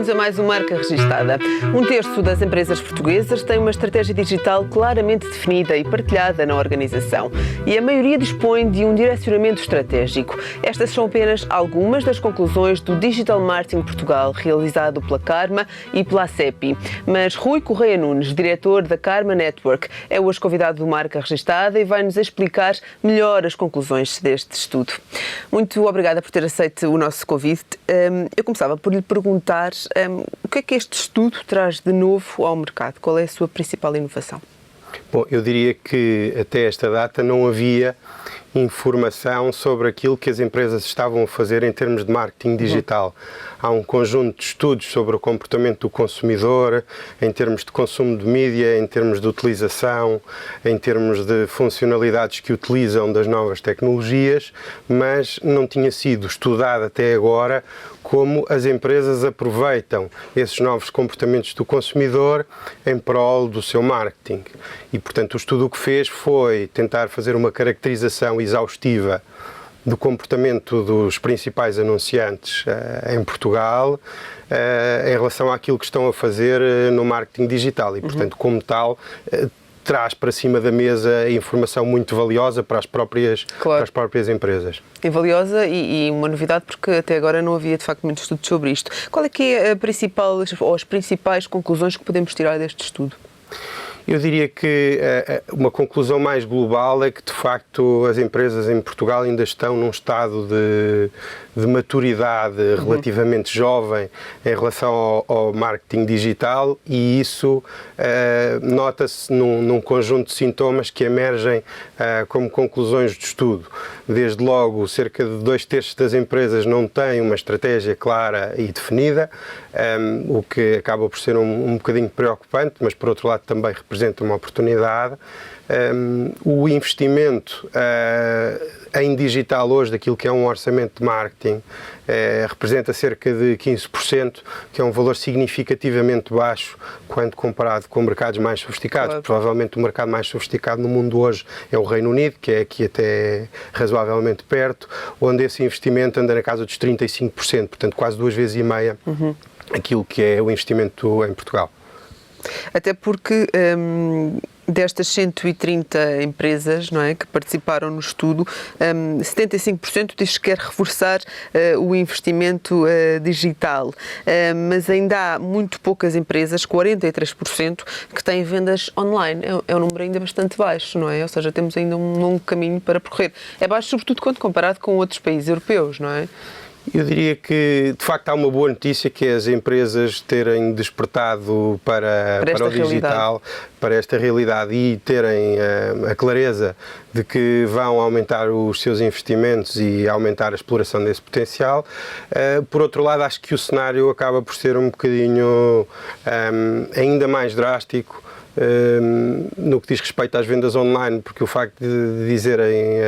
bem-vindos a mais uma Marca Registada. Um terço das empresas portuguesas tem uma estratégia digital claramente definida e partilhada na organização. E a maioria dispõe de um direcionamento estratégico. Estas são apenas algumas das conclusões do Digital Marketing Portugal, realizado pela Karma e pela ACEPI. Mas Rui Correia Nunes, diretor da Karma Network, é hoje convidado do Marca Registada e vai-nos explicar melhor as conclusões deste estudo. Muito obrigada por ter aceito o nosso convite. Eu começava por lhe perguntar o que é que este estudo traz de novo ao mercado? Qual é a sua principal inovação? Bom, eu diria que até esta data não havia informação sobre aquilo que as empresas estavam a fazer em termos de marketing digital. Há um conjunto de estudos sobre o comportamento do consumidor, em termos de consumo de mídia, em termos de utilização, em termos de funcionalidades que utilizam das novas tecnologias, mas não tinha sido estudado até agora como as empresas aproveitam esses novos comportamentos do consumidor em prol do seu marketing. E, portanto, o estudo que fez foi tentar fazer uma caracterização exaustiva do comportamento dos principais anunciantes em Portugal em relação àquilo que estão a fazer no marketing digital e, portanto, como tal, traz para cima da mesa informação muito valiosa para as próprias empresas. É valiosa e uma novidade, porque até agora não havia de facto muito estudo sobre isto. Qual é que é a principal, ou as principais conclusões que podemos tirar deste estudo? Eu diria que uma conclusão mais global é que, de facto, as empresas em Portugal ainda estão num estado de maturidade relativamente jovem em relação ao marketing digital e isso nota-se num conjunto de sintomas que emergem como conclusões do estudo. Desde logo, cerca de 2/3 das empresas não têm uma estratégia clara e definida, o que acaba por ser um bocadinho preocupante, mas por outro lado também representa uma oportunidade. O investimento em digital hoje, daquilo que é um orçamento de marketing, representa cerca de 15%, que é um valor significativamente baixo quando comparado com mercados mais sofisticados. Claro. Provavelmente o mercado mais sofisticado no mundo hoje é o Reino Unido, que é aqui até razoavelmente perto, onde esse investimento anda na casa dos 35%, portanto quase 2,5 vezes aquilo que é o investimento em Portugal. Até porque destas 130 empresas, não é, que participaram no estudo, 75% diz que quer reforçar o investimento digital, mas ainda há muito poucas empresas, 43%, que têm vendas online. É um número ainda bastante baixo, não é? Ou seja, temos ainda um longo caminho para percorrer. É baixo, sobretudo, quando comparado com outros países europeus, não é? Eu diria que, de facto, há uma boa notícia, que é as empresas terem despertado para o digital, para esta realidade e terem a clareza de que vão aumentar os seus investimentos e aumentar a exploração desse potencial. Por outro lado, acho que o cenário acaba por ser um bocadinho ainda mais drástico no que diz respeito às vendas online, porque o facto de dizerem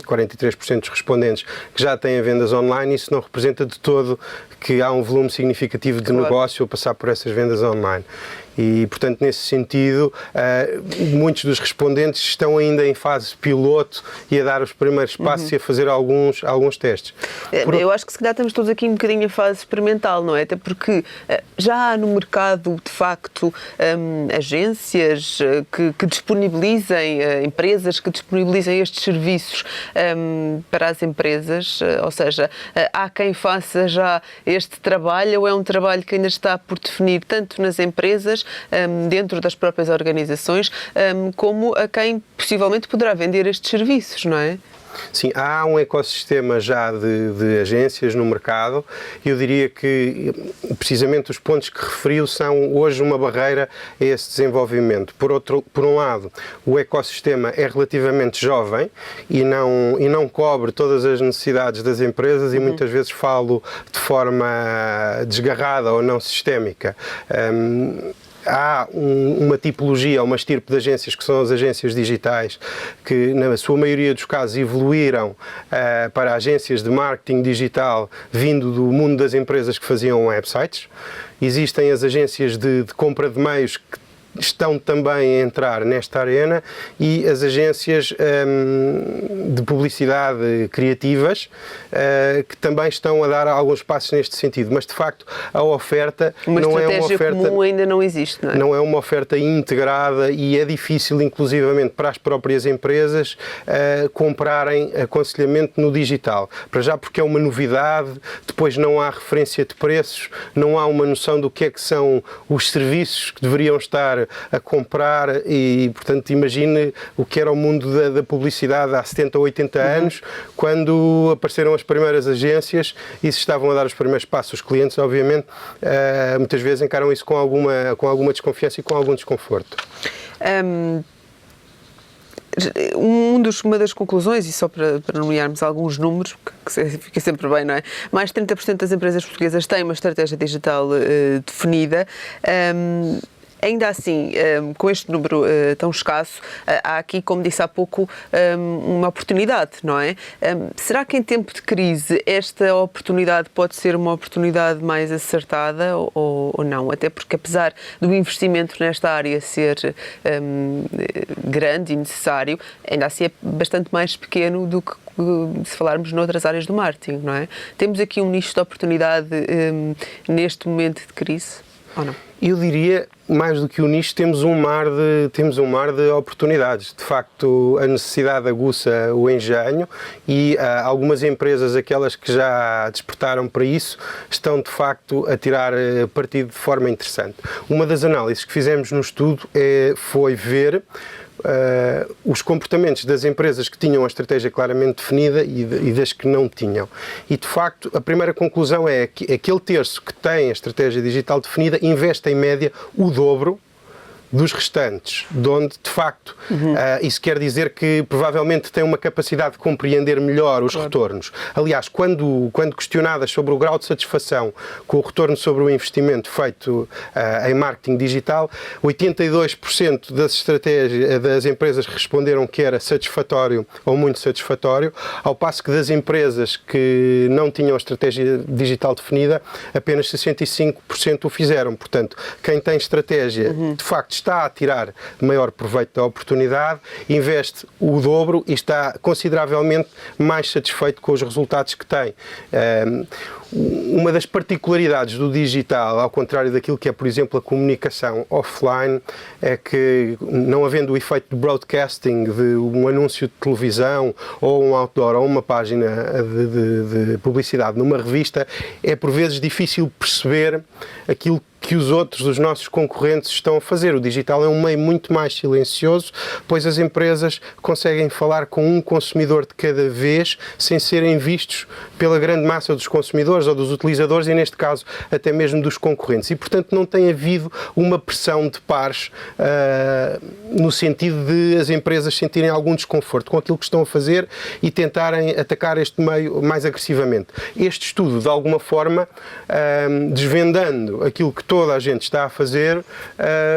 43% dos respondentes que já têm vendas online, isso não representa de todo que há um volume significativo de negócio a passar por essas vendas online. E, portanto, nesse sentido, muitos dos respondentes estão ainda em fase piloto e a dar os primeiros passos e a fazer alguns testes. Eu acho que se calhar estamos todos aqui um bocadinho em fase experimental, não é? Até porque já há no mercado, de facto, agências que disponibilizem, empresas que disponibilizem estes serviços para as empresas, ou seja, há quem faça já este trabalho ou é um trabalho que ainda está por definir tanto nas empresas, dentro das próprias organizações, como a quem possivelmente poderá vender estes serviços, não é? Sim, há um ecossistema já de agências no mercado e eu diria que precisamente os pontos que referiu são hoje uma barreira a esse desenvolvimento. Por um lado, o ecossistema é relativamente jovem e não cobre todas as necessidades das empresas e muitas vezes falo de forma desgarrada ou não sistémica. Há uma tipologia, uma estirpe de agências que são as agências digitais, que na sua maioria dos casos evoluíram para agências de marketing digital vindo do mundo das empresas que faziam websites. Existem as agências de compra de meios que estão também a entrar nesta arena e as agências de publicidade criativas que também estão a dar alguns passos neste sentido, mas de facto a oferta não é uma oferta comum, ainda não existe, não é? Não é uma oferta integrada e é difícil, inclusivamente para as próprias empresas, comprarem aconselhamento no digital. Para já porque é uma novidade, depois não há referência de preços, não há uma noção do que é que são os serviços que deveriam estar a comprar e, portanto, imagine o que era o mundo da publicidade há 70 ou 80 anos, quando apareceram as primeiras agências e se estavam a dar os primeiros passos. Os clientes, obviamente, muitas vezes encaram isso com alguma desconfiança e com algum desconforto. Uma das conclusões, e só para nomearmos alguns números, que fica sempre bem, não é? Mais de 30% das empresas portuguesas têm uma estratégia digital definida. Ainda assim, com este número tão escasso, há aqui, como disse há pouco, uma oportunidade, não é? Será que em tempo de crise esta oportunidade pode ser uma oportunidade mais acertada ou não? Até porque, apesar do investimento nesta área ser grande e necessário, ainda assim é bastante mais pequeno do que se falarmos noutras áreas do marketing, não é? Temos aqui um nicho de oportunidade neste momento de crise, ou não? Eu diria, mais do que o nicho, temos um mar de oportunidades. De facto, a necessidade aguça o engenho e algumas empresas, aquelas que já despertaram para isso, estão de facto a tirar partido de forma interessante. Uma das análises que fizemos no estudo foi ver os comportamentos das empresas que tinham a estratégia claramente definida e das que não tinham. E, de facto, a primeira conclusão é que aquele terço que tem a estratégia digital definida investe, em média, o dobro dos restantes, de onde, de facto, isso quer dizer que provavelmente tem uma capacidade de compreender melhor os retornos. Aliás, quando questionadas sobre o grau de satisfação com o retorno sobre o investimento feito em marketing digital, 82% das empresas responderam que era satisfatório ou muito satisfatório, ao passo que das empresas que não tinham a estratégia digital definida, apenas 65% o fizeram. Portanto, quem tem estratégia, de facto, está a tirar maior proveito da oportunidade, investe o dobro e está consideravelmente mais satisfeito com os resultados que tem. Uma das particularidades do digital, ao contrário daquilo que é, por exemplo, a comunicação offline, é que, não havendo o efeito de broadcasting, de um anúncio de televisão ou um outdoor ou uma página de publicidade numa revista, é por vezes difícil perceber aquilo que os nossos concorrentes estão a fazer. O digital é um meio muito mais silencioso, pois as empresas conseguem falar com um consumidor de cada vez sem serem vistos pela grande massa dos consumidores ou dos utilizadores e, neste caso, até mesmo dos concorrentes. E, portanto, não tem havido uma pressão de pares no sentido de as empresas sentirem algum desconforto com aquilo que estão a fazer e tentarem atacar este meio mais agressivamente. Este estudo, de alguma forma, desvendando aquilo que toda a gente está a fazer,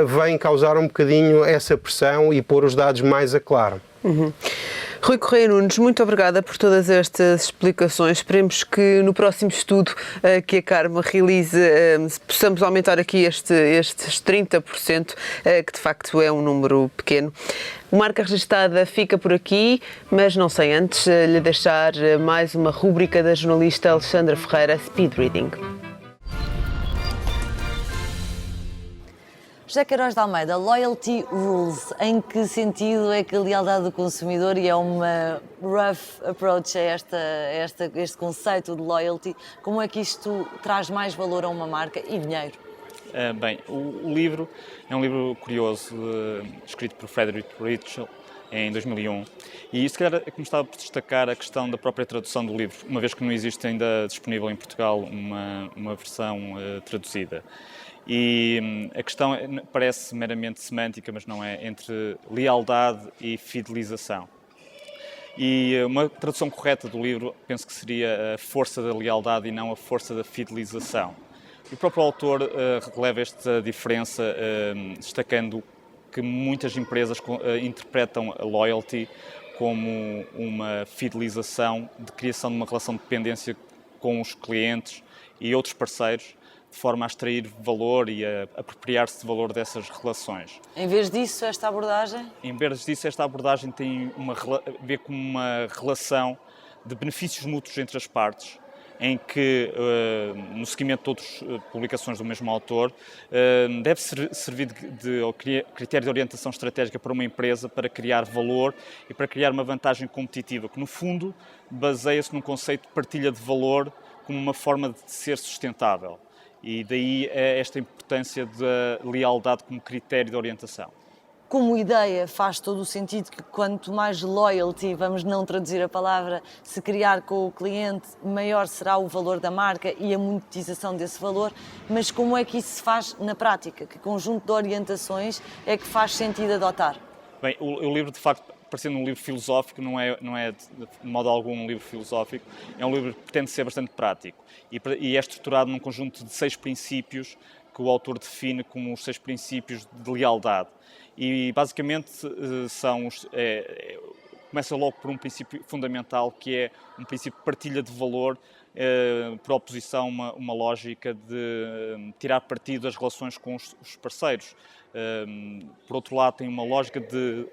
vem causar um bocadinho essa pressão e pôr os dados mais a claro. Rui Correia Nunes, muito obrigada por todas estas explicações. Esperemos que no próximo estudo que a Carma realize possamos aumentar aqui estes 30%, que de facto é um número pequeno. O Marca Registada fica por aqui, mas não sem antes lhe deixar mais uma rúbrica da jornalista Alexandra Ferreira, Speed Reading. José Queiroz de Almeida, Loyalty Rules, em que sentido é que a lealdade do consumidor, e é uma rough approach a este conceito de loyalty, como é que isto traz mais valor a uma marca e dinheiro? Bem, o livro é um livro curioso, escrito por Frederick Ritschl em 2001, e se calhar é que me estava por destacar a questão da própria tradução do livro, uma vez que não existe ainda disponível em Portugal uma versão traduzida. E a questão parece meramente semântica, mas não é, entre lealdade e fidelização. E uma tradução correta do livro penso que seria a força da lealdade e não a força da fidelização. O próprio autor releva esta diferença, destacando que muitas empresas interpretam a loyalty como uma fidelização de criação de uma relação de dependência com os clientes e outros parceiros, de forma a extrair valor e a apropriar-se de valor dessas relações. Em vez disso, esta abordagem? Em vez disso, esta abordagem tem a ver com uma relação de benefícios mútuos entre as partes, em que, no seguimento de outras publicações do mesmo autor, deve servir de critério de orientação estratégica para uma empresa para criar valor e para criar uma vantagem competitiva, que no fundo baseia-se num conceito de partilha de valor como uma forma de ser sustentável. E daí esta importância da lealdade como critério de orientação. Como ideia, faz todo o sentido que quanto mais loyalty, vamos não traduzir a palavra, se criar com o cliente, maior será o valor da marca e a monetização desse valor, mas como é que isso se faz na prática? Que conjunto de orientações é que faz sentido adotar? Bem, o livro, de facto, parecendo um livro filosófico, não é de modo algum um livro filosófico, é um livro que pretende ser bastante prático e é estruturado num conjunto de 6 princípios que o autor define como os 6 princípios de lealdade. E basicamente começa logo por um princípio fundamental, que é um princípio de partilha de valor, por oposição a uma lógica de tirar partido das relações com os parceiros. Por outro lado, tem uma lógica de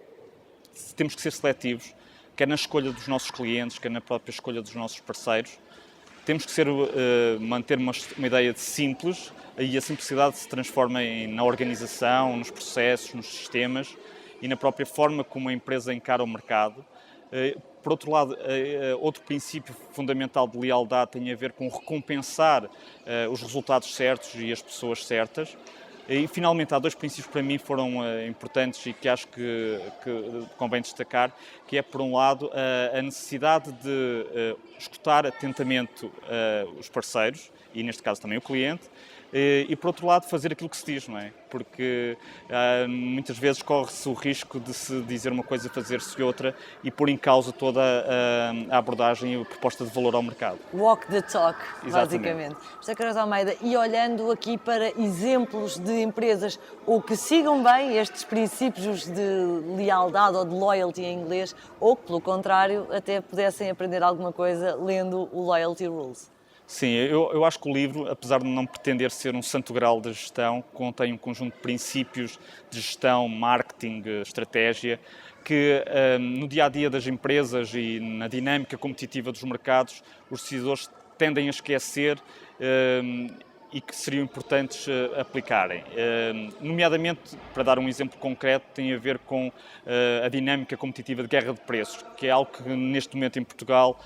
temos que ser seletivos, quer na escolha dos nossos clientes, quer na própria escolha dos nossos parceiros. Temos que manter uma ideia de simples, e a simplicidade se transforma na organização, nos processos, nos sistemas e na própria forma como a empresa encara o mercado. Por outro lado, outro princípio fundamental de lealdade tem a ver com recompensar os resultados certos e as pessoas certas. E, finalmente, há 2 princípios que para mim foram importantes e que acho que convém destacar, que é, por um lado, a necessidade de escutar atentamente os parceiros, e neste caso também o cliente, e, por outro lado, fazer aquilo que se diz, não é? Porque muitas vezes corre-se o risco de se dizer uma coisa e fazer-se outra e pôr em causa toda a abordagem e a proposta de valor ao mercado. Walk the talk, Exatamente. basicamente. José Queiroz Almeida, e olhando aqui para exemplos de empresas ou que sigam bem estes princípios de lealdade ou de loyalty em inglês, ou que, pelo contrário, até pudessem aprender alguma coisa lendo o Loyalty Rules. Sim, eu acho que o livro, apesar de não pretender ser um santo grau da gestão, contém um conjunto de princípios de gestão, marketing, estratégia, que no dia-a-dia das empresas e na dinâmica competitiva dos mercados, os decisores tendem a esquecer e que seriam importantes aplicarem. Nomeadamente, para dar um exemplo concreto, tem a ver com a dinâmica competitiva de guerra de preços, que é algo que neste momento em Portugal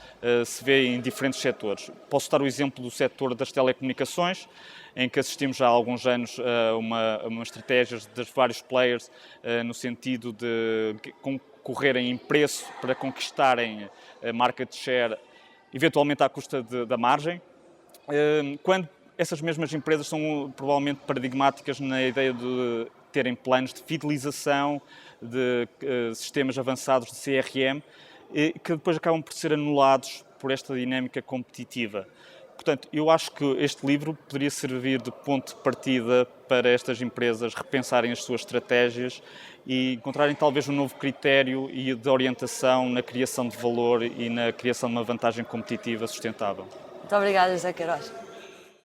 se vê em diferentes setores. Posso dar o exemplo do setor das telecomunicações, em que assistimos já há alguns anos a uma estratégia dos vários players no sentido de concorrerem em preço para conquistarem a market share, eventualmente à custa da margem, quando essas mesmas empresas são provavelmente paradigmáticas na ideia de terem planos de fidelização, de sistemas avançados de CRM, que depois acabam por ser anulados por esta dinâmica competitiva. Portanto, eu acho que este livro poderia servir de ponto de partida para estas empresas repensarem as suas estratégias e encontrarem talvez um novo critério e de orientação na criação de valor e na criação de uma vantagem competitiva sustentável. Muito obrigada, José Queiroz.